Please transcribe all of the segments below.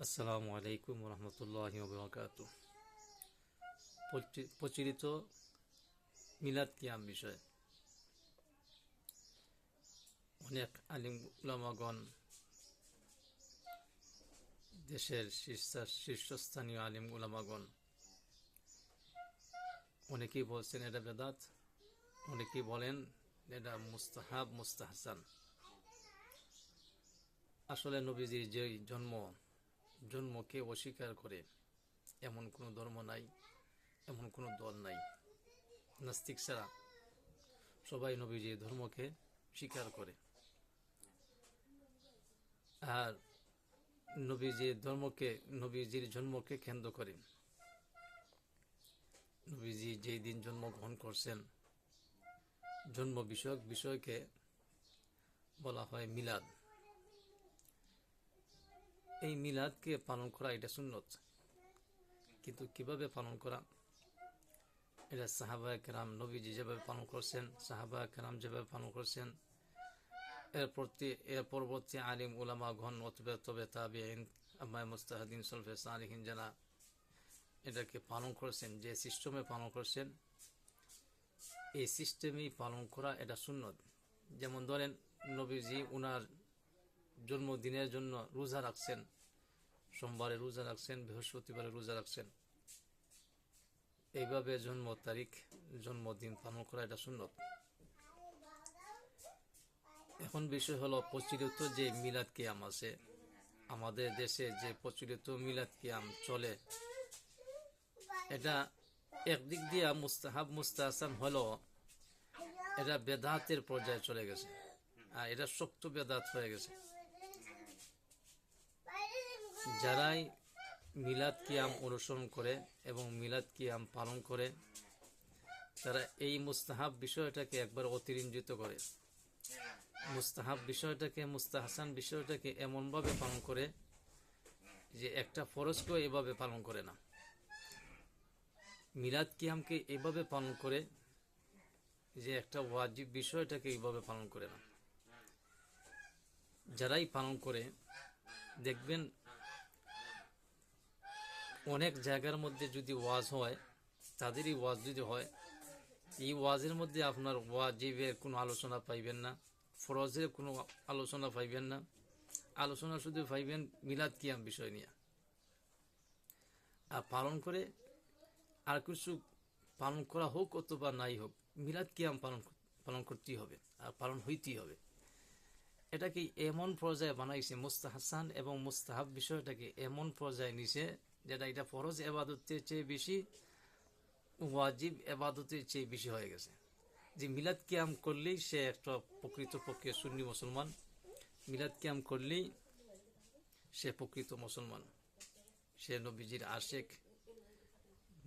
আসসালামু আলাইকুম রহমতুল্লাহি ওয়া প্রচলিত মিলাদ কিয়াম বিষয় অনেক আলিম উলামাগণ, দেশের শীর্ষস্থানীয় আলিম উলামাগণ অনেকেই বলছেন এটা বেদাত, অনেকেই বলেন এটা মুস্তাহাব মুস্তাহসান। আসলে নবীজির যে জন্মকে অস্বীকার করে এমন কোনো ধর্ম নাই, এমন কোনো দল নাই। নাস্তিক ছাড়া সবাই নবীজির ধর্মকে স্বীকার করে। আর নবীজির জন্মকে কেন্দ্র করে নবীজি যেই দিন জন্মগ্রহণ করছেন, জন্ম বিষয়কে বলা হয় মিলাদ। এই মিলাদকে পালন করা এটা সুন্নত, কিন্তু কিভাবে পালন করা, এটা সাহাবায়ে কেরাম নবীজি যেভাবে পালন করছেন, সাহাবায়ে কেরাম যেভাবে পালন করছেন, এর পরবর্তী আলিম উলামাগণ তবে তাবিঈন, আম্মায়ে মুজতাহিদিন, সলফে সালিহিন যারা এটাকে পালন করছেন, যে সিস্টেমে পালন করছেন, এই সিস্টেমেই পালন করা এটা সুন্নত। যেমন ধরেন, নবীজি উনার জন্মদিনের জন্য রোজা রাখছেন, সোমবারে রোজা রাখছেন, বৃহস্পতিবারে রোজা রাখছেন। এইভাবে জন্মদিন পালন করা এটা সুন্নত। এখন বিষয় হলো, প্রচলিত যে মিলাদ কিয়াম আছে, আমাদের দেশে যে প্রচলিত মিলাদ কিয়াম চলে, এটা একদিক দিয়ে মুস্তাহাব মুস্তাহসান হলো, এটা বেদাতের পর্যায়ে চলে গেছে, আর এটা শক্ত বেদাত হয়ে গেছে। যারাই মিলাদ কিয়াম অনুসরণ করে এবং মিলাদ কিয়াম পালন করে, তারা এই মুস্তাহাব বিষয়টাকে একবার অতিরঞ্জিত করে, মুস্তাহাব বিষয়টাকে, মুস্তাহসান বিষয়টাকে এমনভাবে পালন করে যে একটা ফরজকেও এভাবে পালন করে না, মিলাদ কিয়ামকে এভাবে পালন করে যে একটা ওয়াজিব বিষয়টাকে এইভাবে পালন করে না। যারাই পালন করে দেখবেন, অনেক জায়গার মধ্যে যদি ওয়াজ হয়, তাদেরই ওয়াজ যদি হয়, এই ওয়াজের মধ্যে আপনার ওয়াজিবের কোনো আলোচনা পাইবেন না, ফরজের কোনো আলোচনা পাইবেন না, আলোচনা শুধু পাইবেন মিলাদ কিয়াম বিষয় নিয়ে। আর পালন করে আর কিছু পালন করা হোক অথবা নাই হোক, মিলাদ কিয়াম পালন করতেই হবে, আর পালন হইতেই হবে। এটাকে এমন পর্যায়ে বানাইছে, মুস্তাহসান এবং মুস্তাহাব বিষয়টাকে এমন পর্যায়ে নিছে, যেটা এটা ফরজ এবাদতের চেয়ে বেশি, ওয়াজিব এবাদতের চেয়ে বেশি হয়ে গেছে। যে মিলাদ কিয়াম করলেই সে একটা প্রকৃতপক্ষে সুন্নি মুসলমান, মিলাদ কিয়াম করলেই সে প্রকৃত মুসলমান, সে নবীজির আশেক,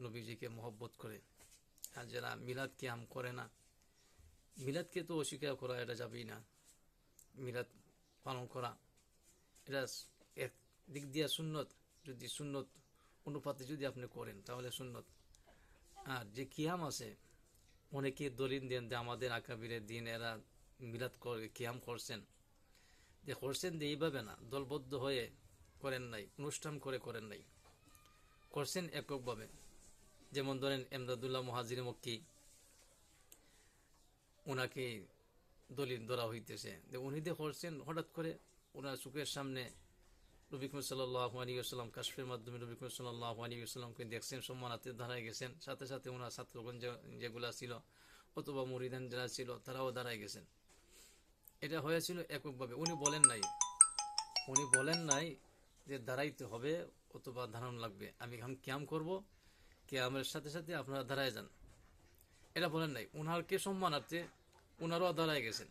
নবীজিকে মহব্বত করে। আর যারা মিলাদ কিয়াম করে না, মিলাদকে তো অস্বীকার করা এটা যাবেই না, মিলাদ পালন করা এটা এক দিক দিয়ে সুন্নত, যদি সুন্নত অনুপাতে যদি আপনি করেন তাহলে সুন্নত। আর যে কিয়াম আছে, অনেকে দলিল দেন যে আমাদের আকাবিরের দিন এরা মিলাদ করে কিয়াম করছেন, যে করছেন যে এইভাবে না, দলবদ্ধ হয়ে করেন নাই, অনুষ্ঠান করে করেন নাই, করছেন এককভাবে। যেমন ধরেন এমদাদুল্লাহ মুহাজির মক্কি, ওনাকে দলিল ধরা হইতেছে যে উনি দিয়ে করছেন, হঠাৎ করে ওনার চোখের সামনে নবী করিম সাল্লাল্লাহু আলাইহি ওয়াসাল্লাম কাশফের মাধ্যমে নবী করিম সাল্লাল্লাহু আলাইহি ওয়াসাল্লামকে দেখছেন, সম্মানার্থে দাঁড়ায় গেছেন, সাথে সাথে ওনার ছাত্রগণ যেগুলা ছিল অথবা মুরিদান যারা ছিল তারাও দাঁড়ায় গেছেন। এটা হয়েছিল এককভাবে, উনি বলেন নাই যে দাঁড়াইতে হবে অথবা দাঁড়ানো লাগবে, আমি এখন কিয়াম করব, কিয়ামের সাথে সাথে আপনারা দাঁড়ায় যান, এটা বলেন নাই। ওনারকে সম্মানার্থে ওনারাও দাঁড়ায় গেছেন,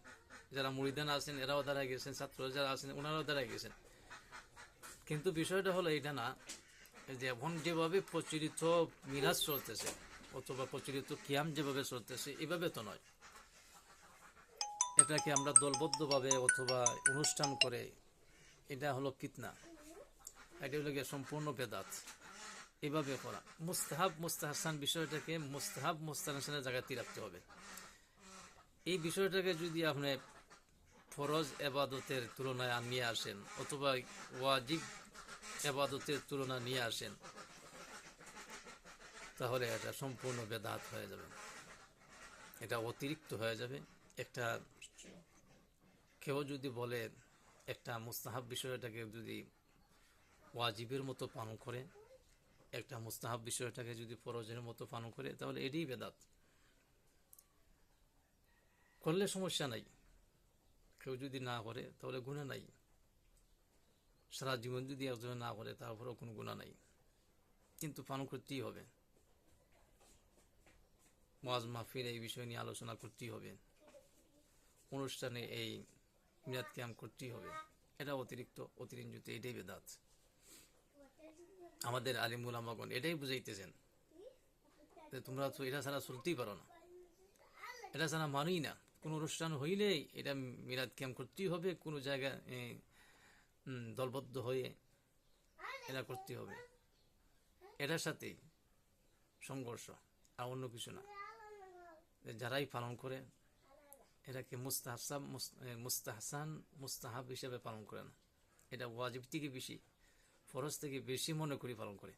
যারা মুরিদান আছেন এরাও দাঁড়ায় গেছেন, ছাত্র যারা আছেন ওনারাও দাঁড়ায় গেছেন। কিন্তু বিষয়টা হলো এটা না যে এখন যেভাবে প্রচলিত মিলাদ চলতেছে অথবা প্রচলিত কিয়াম যেভাবে চলতেছে, এভাবে তো নয়। এটাকে আমরা দলবদ্ধভাবে অথবা অনুষ্ঠান করে, এটা হলো ফিতনা, এটা হলো গিয়ে সম্পূর্ণ বেদাত। এভাবে করা মুস্তাহাব মুস্তাহসান বিষয়টাকে মুস্তাহাব মুস্তাহসানের জায়গাতেই রাখতে হবে। এই বিষয়টাকে যদি আপনি ফরজ এবাদতের তুলনায় নিয়ে আসেন অথবা ওয়াজিব ইবাদতের তুলনা নিয়ে আসেন, তাহলে এটা সম্পূর্ণ বেদাত হয়ে যাবে, এটা অতিরিক্ত হয়ে যাবে। একটা কেউ যদি বলে একটা মুস্তাহাব বিষয়টাকে যদি ওয়াজিবের মতো পালন করে, একটা মুস্তাহাব বিষয়টাকে যদি ফরজের মতো পালন করে, তাহলে এটাই বেদাত। করলে সমস্যা নাই, কেউ যদি না করে তাহলে গুনাহ নাই। সারা জীবন যদি একজন না করে তারপরেও কোনো গুনাহ নাই, কিন্তু পালন করতেই হবে। ওয়াজ মাহফিল এই বিষয় নিয়ে আলোচনা করতেই হবে, অনুষ্ঠানে এই মিলাদ কিয়াম করতেই হবে। এটা অতিরঞ্জিত, এটাই বেদাত। আমাদের আলিম উলামাগণ এটাই বুঝাইতেছেন যে তোমরা তো এটা ছাড়া চলতেই পারো না, এটা ছাড়া মানোই না। কোন অনুষ্ঠান হইলেই এটা মিলাদ কিয়াম করতেই হবে, কোনো জায়গায় দলবদ্ধ হয়ে এটা করতে হবে, এটার সাথেই সংঘর্ষ, আর অন্য কিছু না। যারাই পালন করে এটাকে মুস্তাহসান মুস্তাহাব হিসেবে পালন করে না, এটা ওয়াজিব থেকে বেশি, ফরজ থেকে বেশি মনে করি পালন করে।